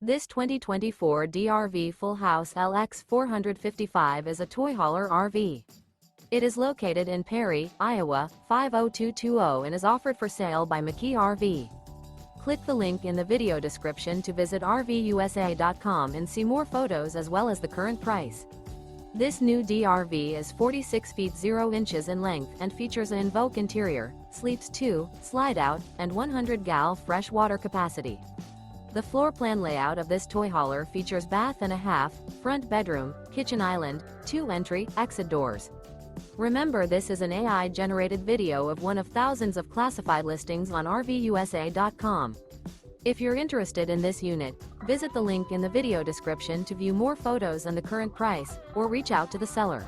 This 2024 DRV FullHouse LX455 is a toy hauler RV. It is located in Perry, Iowa, 50220 and is offered for sale by McKee RV. Click the link in the video description to visit RVUSA.com and see more photos as well as the current price. This new DRV is 46 feet 0 inches in length and features an Invoke interior, sleeps 2, Slideout, and 100 gal fresh water capacity. The floor plan layout of this toy hauler features bath and a half, front bedroom, kitchen island, 2 entry, exit doors. Remember, this is an AI-generated video of one of thousands of classified listings on RVUSA.com. If you're interested in this unit, visit the link in the video description to view more photos and the current price, or reach out to the seller.